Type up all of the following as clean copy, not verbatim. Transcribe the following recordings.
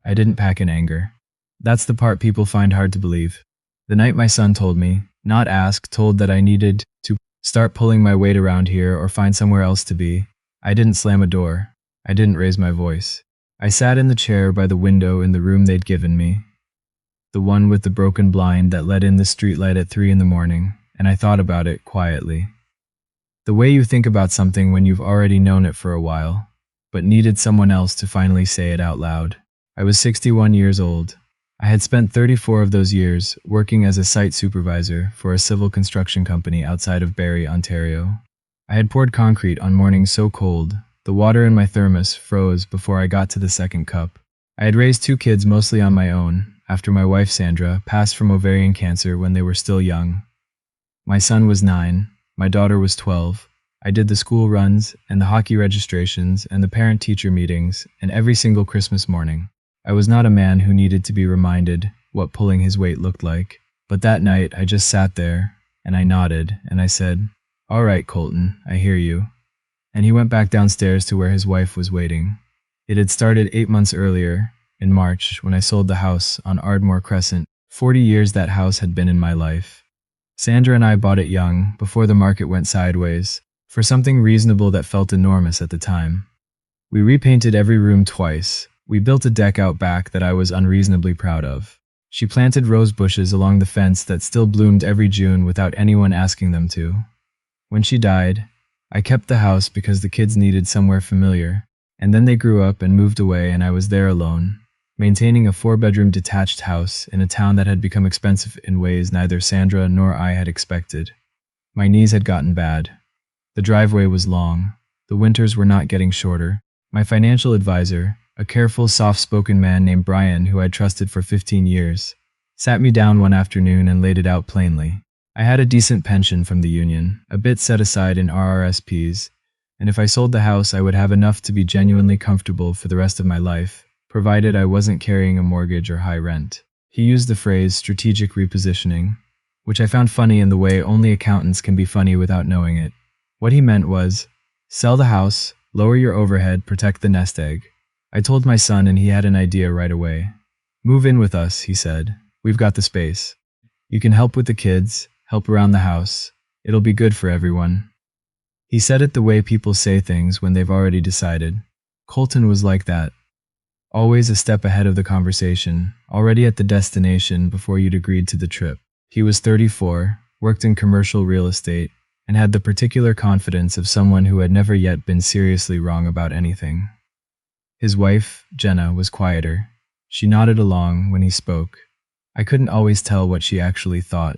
I didn't pack in anger. That's the part people find hard to believe. The night my son told me, not ask, told that I needed to start pulling my weight around here or find somewhere else to be, I didn't slam a door. I didn't raise my voice. I sat in the chair by the window in the room they'd given me, the one with the broken blind that let in the streetlight at 3 in the morning, and I thought about it quietly. The way you think about something when you've already known it for a while, but needed someone else to finally say it out loud. I was 61 years old. I had spent 34 of those years working as a site supervisor for a civil construction company outside of Barrie, Ontario. I had poured concrete on mornings so cold, the water in my thermos froze before I got to the second cup. I had raised 2 kids mostly on my own, after my wife Sandra passed from ovarian cancer when they were still young. My son was 9, my daughter was 12. I did the school runs and the hockey registrations and the parent-teacher meetings and every single Christmas morning. I was not a man who needed to be reminded what pulling his weight looked like, but that night I just sat there, and I nodded, and I said, "All right, Colton, I hear you." And he went back downstairs to where his wife was waiting. It had started 8 months earlier, in March, when I sold the house on Ardmore Crescent. 40 years that house had been in my life. Sandra and I bought it young, before the market went sideways, for something reasonable that felt enormous at the time. We repainted every room twice. We built a deck out back that I was unreasonably proud of. She planted rose bushes along the fence that still bloomed every June without anyone asking them to. When she died, I kept the house because the kids needed somewhere familiar, and then they grew up and moved away and I was there alone, maintaining a 4-bedroom detached house in a town that had become expensive in ways neither Sandra nor I had expected. My knees had gotten bad. The driveway was long. The winters were not getting shorter. My financial advisor, a careful, soft-spoken man named Brian who I'd trusted for 15 years, sat me down one afternoon and laid it out plainly. I had a decent pension from the union, a bit set aside in RRSPs, and if I sold the house I would have enough to be genuinely comfortable for the rest of my life, provided I wasn't carrying a mortgage or high rent. He used the phrase strategic repositioning, which I found funny in the way only accountants can be funny without knowing it. What he meant was, sell the house, lower your overhead, protect the nest egg. I told my son and he had an idea right away. "Move in with us," he said. "We've got the space. You can help with the kids, help around the house. It'll be good for everyone." He said it the way people say things when they've already decided. Colton was like that. Always a step ahead of the conversation, already at the destination before you'd agreed to the trip. He was 34, worked in commercial real estate, and had the particular confidence of someone who had never yet been seriously wrong about anything. His wife, Jenna, was quieter. She nodded along when he spoke. I couldn't always tell what she actually thought.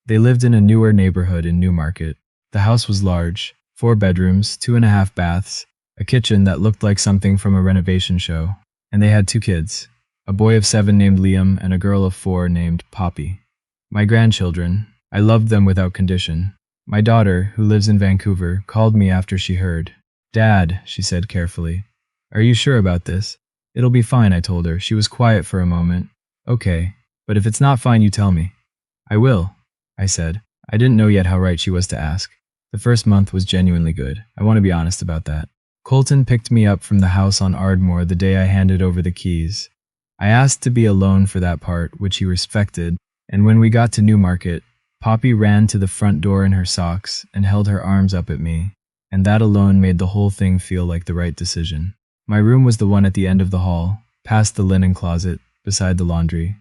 They lived in a newer neighborhood in Newmarket. The house was large, 4 bedrooms, 2.5 baths, a kitchen that looked like something from a renovation show. And they had 2 kids, a boy of 7 named Liam and a girl of 4 named Poppy. My grandchildren, I loved them without condition. My daughter, who lives in Vancouver, called me after she heard. "Dad," she said carefully, "are you sure about this?" "It'll be fine," I told her. She was quiet for a moment. "Okay, but if it's not fine, you tell me." "I will," I said. I didn't know yet how right she was to ask. The first month was genuinely good. I want to be honest about that. Colton picked me up from the house on Ardmore the day I handed over the keys. I asked to be alone for that part, which he respected, and when we got to Newmarket, Poppy ran to the front door in her socks and held her arms up at me, and that alone made the whole thing feel like the right decision. My room was the one at the end of the hall, past the linen closet, beside the laundry.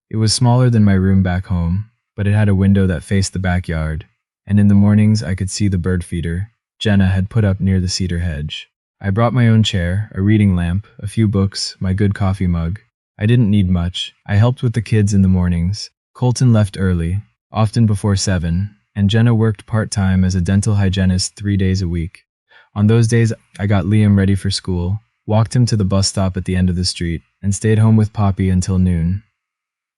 It was smaller than my room back home, but it had a window that faced the backyard, and in the mornings I could see the bird feeder Jenna had put up near the cedar hedge. I brought my own chair, a reading lamp, a few books, my good coffee mug. I didn't need much. I helped with the kids in the mornings. Colton left early, often before 7, and Jenna worked part-time as a dental hygienist 3 days a week. On those days, I got Liam ready for school, walked him to the bus stop at the end of the street, and stayed home with Poppy until noon.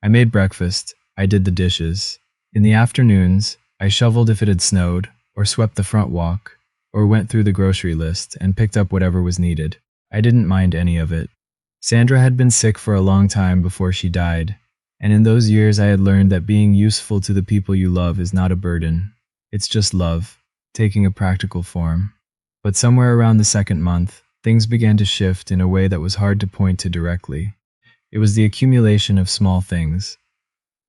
I made breakfast. I did the dishes. In the afternoons, I shoveled if it had snowed, or swept the front walk, or went through the grocery list and picked up whatever was needed. I didn't mind any of it. Sandra had been sick for a long time before she died, and in those years I had learned that being useful to the people you love is not a burden. It's just love, taking a practical form. But somewhere around the second month, things began to shift in a way that was hard to point to directly. It was the accumulation of small things.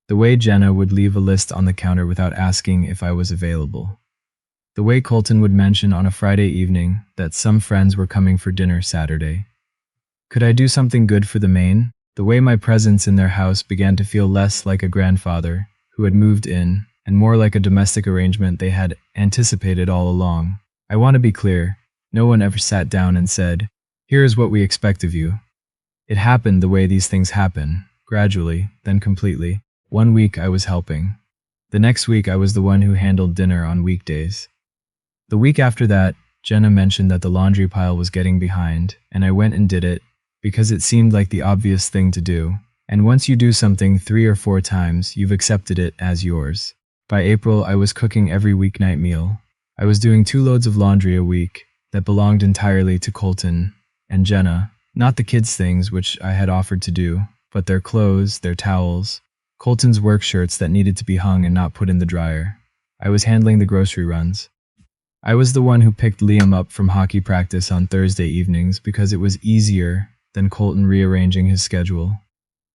The way Jenna would leave a list on the counter without asking if I was available. The way Colton would mention on a Friday evening that some friends were coming for dinner Saturday. Could I do something good for the Maine? The way my presence in their house began to feel less like a grandfather who had moved in and more like a domestic arrangement they had anticipated all along. I want to be clear, no one ever sat down and said, "Here is what we expect of you." It happened the way these things happen, gradually, then completely. One week I was helping. The next week I was the one who handled dinner on weekdays. The week after that, Jenna mentioned that the laundry pile was getting behind, and I went and did it because it seemed like the obvious thing to do. And once you do something 3 or 4 times, you've accepted it as yours. By April, I was cooking every weeknight meal. I was doing 2 loads of laundry a week that belonged entirely to Colton and Jenna, not the kids' things which I had offered to do, but their clothes, their towels, Colton's work shirts that needed to be hung and not put in the dryer. I was handling the grocery runs. I was the one who picked Liam up from hockey practice on Thursday evenings because it was easier than Colton rearranging his schedule.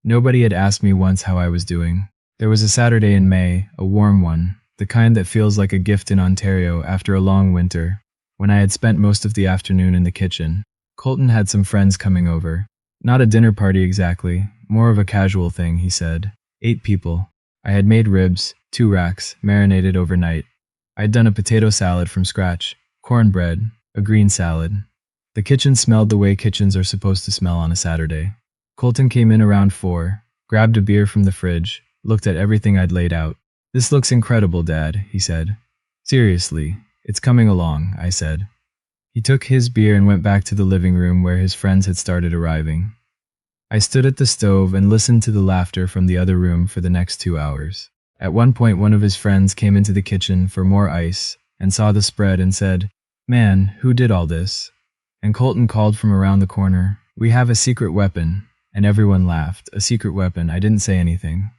Nobody had asked me once how I was doing. There was a Saturday in May, a warm one, the kind that feels like a gift in Ontario after a long winter, when I had spent most of the afternoon in the kitchen. Colton had some friends coming over. Not a dinner party exactly, more of a casual thing, he said. 8 people. I had made ribs, 2 racks, marinated overnight. I'd done a potato salad from scratch, cornbread, a green salad. The kitchen smelled the way kitchens are supposed to smell on a Saturday. Colton came in around 4, grabbed a beer from the fridge, looked at everything I'd laid out. "This looks incredible, Dad," he said. "Seriously, it's coming along," I said. He took his beer and went back to the living room where his friends had started arriving. I stood at the stove and listened to the laughter from the other room for the next 2 hours. At one point, one of his friends came into the kitchen for more ice and saw the spread and said, "Man, who did all this?" And Colton called from around the corner, "We have a secret weapon," and everyone laughed. A secret weapon. I didn't say anything.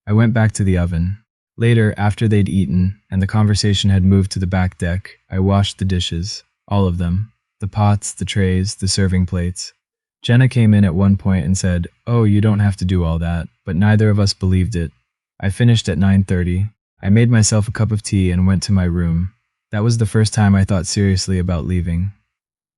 I went back to the oven. Later, after they'd eaten and the conversation had moved to the back deck, I washed the dishes, all of them, the pots, the trays, the serving plates. Jenna came in at one point and said, "Oh, you don't have to do all that," but neither of us believed it. I finished at 9:30. I made myself a cup of tea and went to my room. That was the first time I thought seriously about leaving.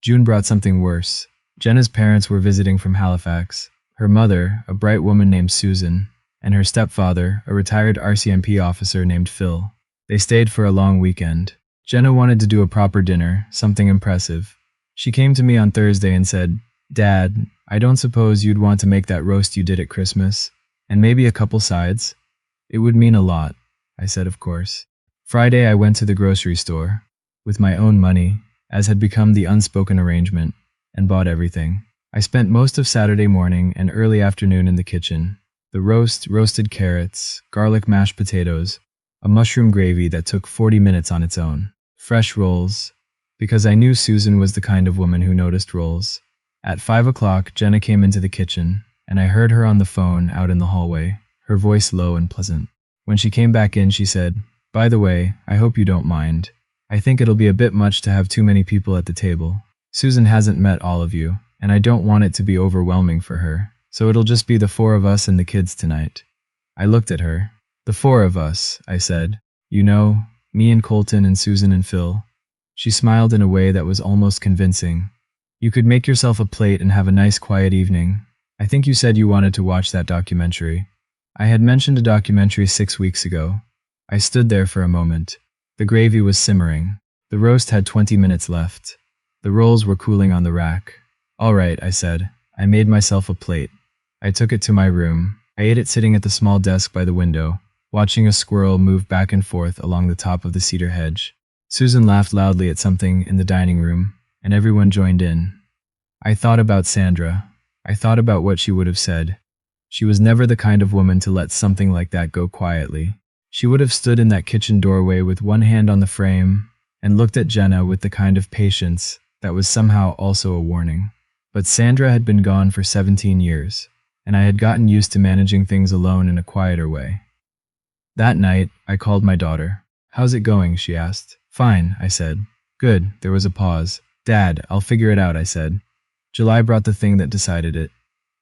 June brought something worse. Jenna's parents were visiting from Halifax. Her mother, a bright woman named Susan, and her stepfather, a retired RCMP officer named Phil. They stayed for a long weekend. Jenna wanted to do a proper dinner, something impressive. She came to me on Thursday and said, "Dad, I don't suppose you'd want to make that roast you did at Christmas, and maybe a couple sides? It would mean a lot." I said, "Of course." Friday I went to the grocery store, with my own money, as had become the unspoken arrangement, and bought everything. I spent most of Saturday morning and early afternoon in the kitchen. The roast, roasted carrots, garlic mashed potatoes, a mushroom gravy that took 40 minutes on its own, fresh rolls, because I knew Susan was the kind of woman who noticed rolls. At 5 o'clock, Jenna came into the kitchen, and I heard her on the phone out in the hallway, her voice low and pleasant. When she came back in, she said, "By the way, I hope you don't mind. I think it'll be a bit much to have too many people at the table. Susan hasn't met all of you, and I don't want it to be overwhelming for her, so it'll just be the 4 of us and the kids tonight." I looked at her. "The 4 of us," I said. "You know, me and Colton and Susan and Phil." She smiled in a way that was almost convincing. "You could make yourself a plate and have a nice quiet evening. I think you said you wanted to watch that documentary." I had mentioned a documentary 6 weeks ago. I stood there for a moment. The gravy was simmering. The roast had 20 minutes left. The rolls were cooling on the rack. "All right," I said. I made myself a plate. I took it to my room. I ate it sitting at the small desk by the window, watching a squirrel move back and forth along the top of the cedar hedge. Susan laughed loudly at something in the dining room, and everyone joined in. I thought about Sandra. I thought about what she would have said. She was never the kind of woman to let something like that go quietly. She would have stood in that kitchen doorway with one hand on the frame and looked at Jenna with the kind of patience that was somehow also a warning. But Sandra had been gone for 17 years, and I had gotten used to managing things alone in a quieter way. That night, I called my daughter. "How's it going?" she asked. "Fine," I said. "Good." There was a pause. "Dad, I'll figure it out," I said. July brought the thing that decided it.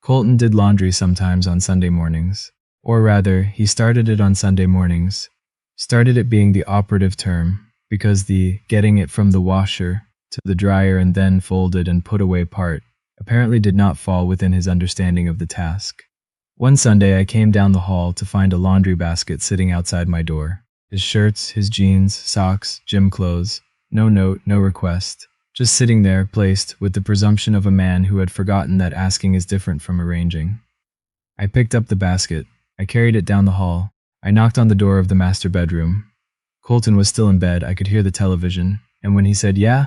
Colton did laundry sometimes on Sunday mornings. Or rather, he started it on Sunday mornings. Started it being the operative term, because the getting it from the washer to the dryer and then folded and put away part apparently did not fall within his understanding of the task. One Sunday I came down the hall to find a laundry basket sitting outside my door. His shirts, his jeans, socks, gym clothes. No note, no request. Just sitting there, placed with the presumption of a man who had forgotten that asking is different from arranging. I picked up the basket. I carried it down the hall. I knocked on the door of the master bedroom. Colton was still in bed. I could hear the television, and when he said, "Yeah,"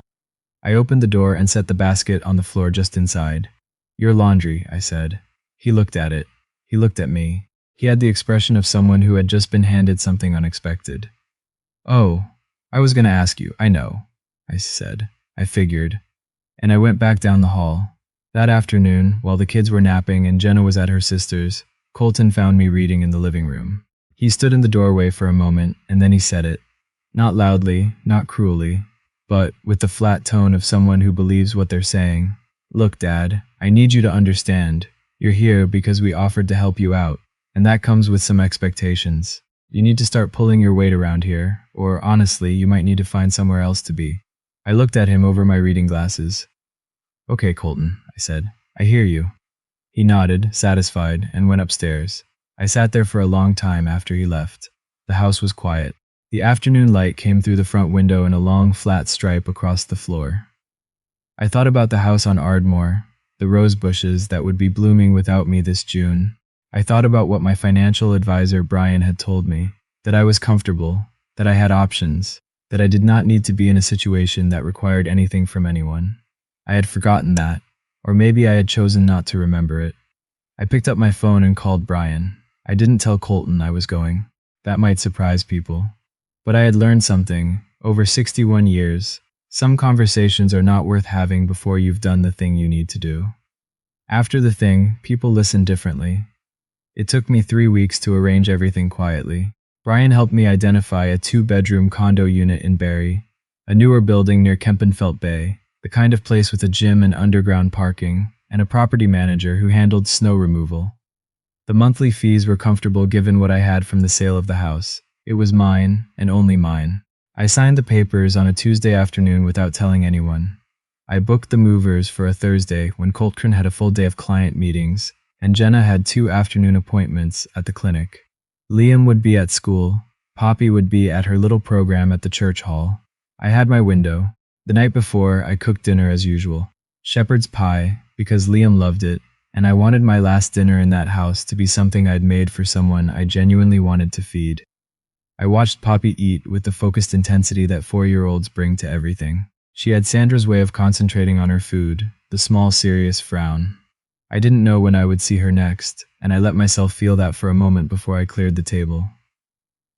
I opened the door and set the basket on the floor just inside. "Your laundry," I said. He looked at it. He looked at me. He had the expression of someone who had just been handed something unexpected. "Oh, I was going to ask you, I know," I said. I figured. And I went back down the hall. That afternoon, while the kids were napping and Jenna was at her sister's, Colton found me reading in the living room. He stood in the doorway for a moment, and then he said it. Not loudly, not cruelly, but with the flat tone of someone who believes what they're saying. "Look, Dad, I need you to understand. You're here because we offered to help you out, and that comes with some expectations. You need to start pulling your weight around here, or honestly, you might need to find somewhere else to be." I looked at him over my reading glasses. "Okay, Colton," I said. "I hear you." He nodded, satisfied, and went upstairs. I sat there for a long time after he left. The house was quiet. The afternoon light came through the front window in a long, flat stripe across the floor. I thought about the house on Ardmore, the rose bushes that would be blooming without me this June. I thought about what my financial advisor Brian had told me, that I was comfortable, that I had options, that I did not need to be in a situation that required anything from anyone. I had forgotten that, or maybe I had chosen not to remember it. I picked up my phone and called Brian. I didn't tell Colton I was going. That might surprise people. But I had learned something. Over 61 years, some conversations are not worth having before you've done the thing you need to do. After the thing, people listen differently. It took me 3 weeks to arrange everything quietly. Brian helped me identify a 2-bedroom condo unit in Barrie, a newer building near Kempenfelt Bay, the kind of place with a gym and underground parking, and a property manager who handled snow removal. The monthly fees were comfortable given what I had from the sale of the house. It was mine, and only mine. I signed the papers on a Tuesday afternoon without telling anyone. I booked the movers for a Thursday when Colton had a full day of client meetings, and Jenna had 2 afternoon appointments at the clinic. Liam would be at school. Poppy would be at her little program at the church hall. I had my window. The night before, I cooked dinner as usual. Shepherd's pie, because Liam loved it, and I wanted my last dinner in that house to be something I'd made for someone I genuinely wanted to feed. I watched Poppy eat with the focused intensity that 4-year-olds bring to everything. She had Sandra's way of concentrating on her food, the small, serious frown. I didn't know when I would see her next, and I let myself feel that for a moment before I cleared the table.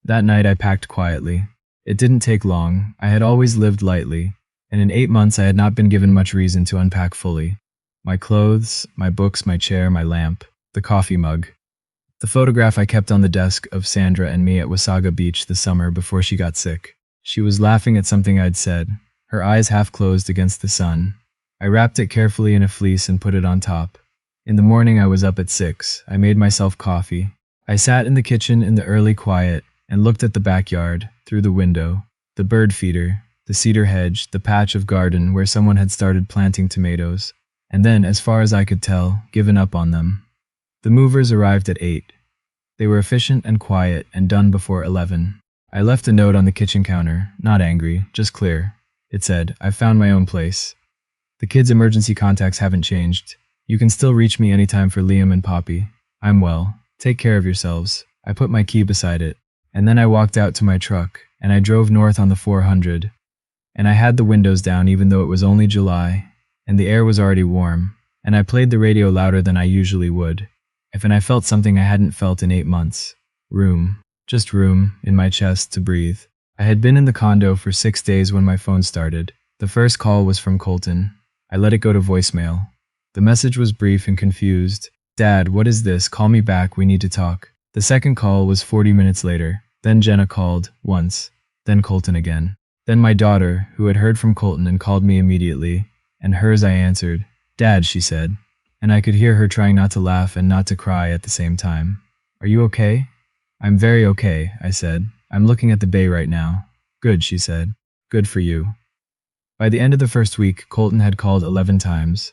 That night I packed quietly. It didn't take long. I had always lived lightly, and in 8 months I had not been given much reason to unpack fully. My clothes, my books, my chair, my lamp, the coffee mug. The photograph I kept on the desk of Sandra and me at Wasaga Beach the summer before she got sick. She was laughing at something I'd said, her eyes half closed against the sun. I wrapped it carefully in a fleece and put it on top. In the morning I was up at 6. I made myself coffee. I sat in the kitchen in the early quiet and looked at the backyard, through the window, the bird feeder, the cedar hedge, the patch of garden where someone had started planting tomatoes, and then, as far as I could tell, given up on them. The movers arrived at 8. They were efficient and quiet and done before 11. I left a note on the kitchen counter, not angry, just clear. It said, "I've found my own place. The kids' emergency contacts haven't changed. You can still reach me anytime for Liam and Poppy. I'm well. Take care of yourselves." I put my key beside it, and then I walked out to my truck, and I drove north on the 400. And I had the windows down even though it was only July, and the air was already warm, and I played the radio louder than I usually would. And I felt something I hadn't felt in 8 months. Room. Just room, in my chest, to breathe. I had been in the condo for 6 days when my phone started. The first call was from Colton. I let it go to voicemail. The message was brief and confused. "Dad, what is this? Call me back, we need to talk." The second call was 40 minutes later. Then Jenna called, once. Then Colton again. Then my daughter, who had heard from Colton and called me immediately, and hers I answered. "Dad," she said. and I could hear her trying not to laugh and not to cry at the same time. Are you okay? I'm very okay, I said. I'm looking at the bay right now. Good, she said. Good for you. By the end of the first week, Colton had called 11 times.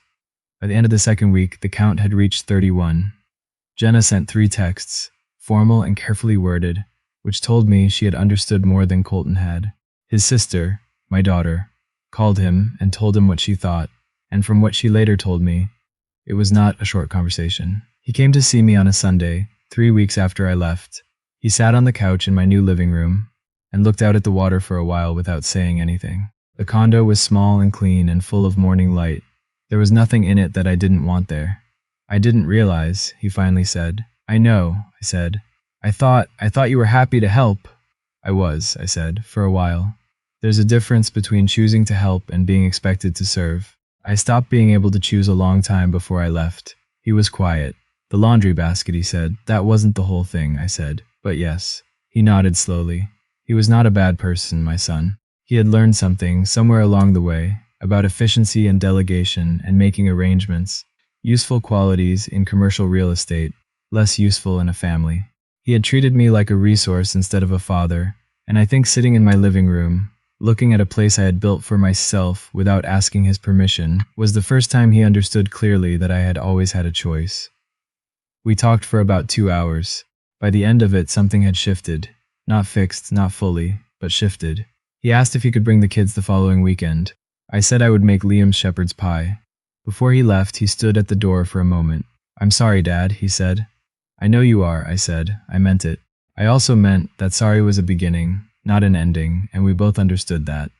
By the end of the second week, the count had reached 31. Jenna sent 3 texts, formal and carefully worded, which told me she had understood more than Colton had. His sister, my daughter, called him and told him what she thought, and from what she later told me, it was not a short conversation. He came to see me on a Sunday, 3 weeks after I left. He sat on the couch in my new living room and looked out at the water for a while without saying anything. The condo was small and clean and full of morning light. There was nothing in it that I didn't want there. I didn't realize, he finally said. I know, I said. I thought you were happy to help. I was, I said, for a while. There's a difference between choosing to help and being expected to serve. I stopped being able to choose a long time before I left. He was quiet. The laundry basket, he said. That wasn't the whole thing, I said. But yes. He nodded slowly. He was not a bad person, my son. He had learned something, somewhere along the way, about efficiency and delegation and making arrangements. Useful qualities in commercial real estate, less useful in a family. He had treated me like a resource instead of a father, and I think sitting in my living room, looking at a place I had built for myself without asking his permission, was the first time he understood clearly that I had always had a choice. We talked for about 2 hours. By the end of it, something had shifted. Not fixed, not fully, but shifted. He asked if he could bring the kids the following weekend. I said I would make Liam's shepherd's pie. Before he left, he stood at the door for a moment. I'm sorry, Dad, he said. I know you are, I said. I meant it. I also meant that sorry was a beginning, not an ending, and we both understood that.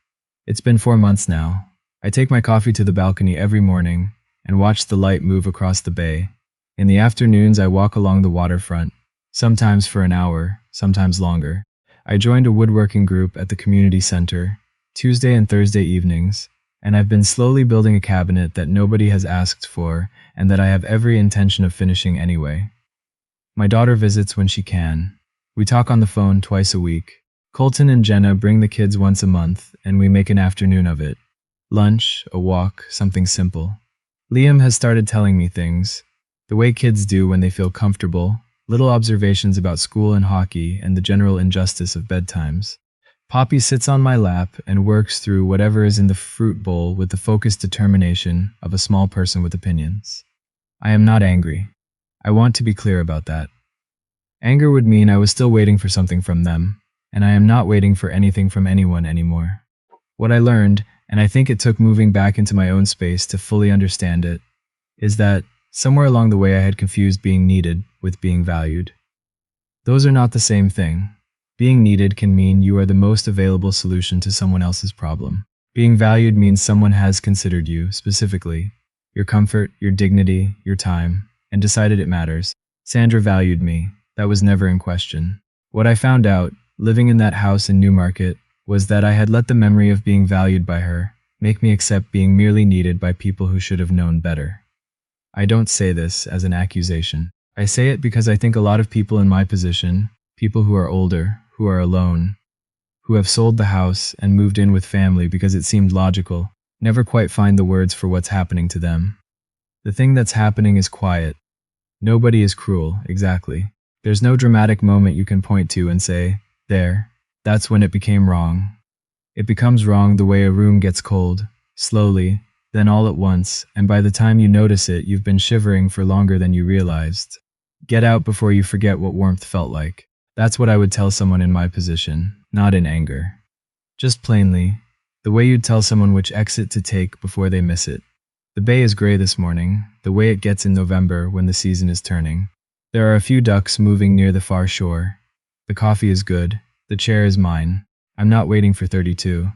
It's been 4 months now. I take my coffee to the balcony every morning and watch the light move across the bay. In the afternoons, I walk along the waterfront, sometimes for an hour, sometimes longer. I joined a woodworking group at the community center, Tuesday and Thursday evenings, and I've been slowly building a cabinet that nobody has asked for and that I have every intention of finishing anyway. My daughter visits when she can. We talk on the phone twice a week. Colton and Jenna bring the kids once a month, and we make an afternoon of it. Lunch, a walk, something simple. Liam has started telling me things, the way kids do when they feel comfortable, little observations about school and hockey and the general injustice of bedtimes. Poppy sits on my lap and works through whatever is in the fruit bowl with the focused determination of a small person with opinions. I am not angry. I want to be clear about that. Anger would mean I was still waiting for something from them, and I am not waiting for anything from anyone anymore. What I learned, and I think it took moving back into my own space to fully understand it, is that somewhere along the way I had confused being needed with being valued. Those are not the same thing. Being needed can mean you are the most available solution to someone else's problem. Being valued means someone has considered you, specifically, your comfort, your dignity, your time, and decided it matters. Sandra valued me. That was never in question. What I found out, living in that house in Newmarket, was that I had let the memory of being valued by her make me accept being merely needed by people who should have known better. I don't say this as an accusation. I say it because I think a lot of people in my position, people who are older, who are alone, who have sold the house and moved in with family because it seemed logical, never quite find the words for what's happening to them. The thing that's happening is quiet. Nobody is cruel, exactly. There's no dramatic moment you can point to and say, there, that's when it became wrong. It becomes wrong the way a room gets cold, slowly, then all at once, and by the time you notice it, you've been shivering for longer than you realized. Get out before you forget what warmth felt like. That's what I would tell someone in my position, not in anger. Just plainly, the way you'd tell someone which exit to take before they miss it. The bay is gray this morning, the way it gets in November when the season is turning. There are a few ducks moving near the far shore. The coffee is good. The chair is mine. I'm not waiting for 32.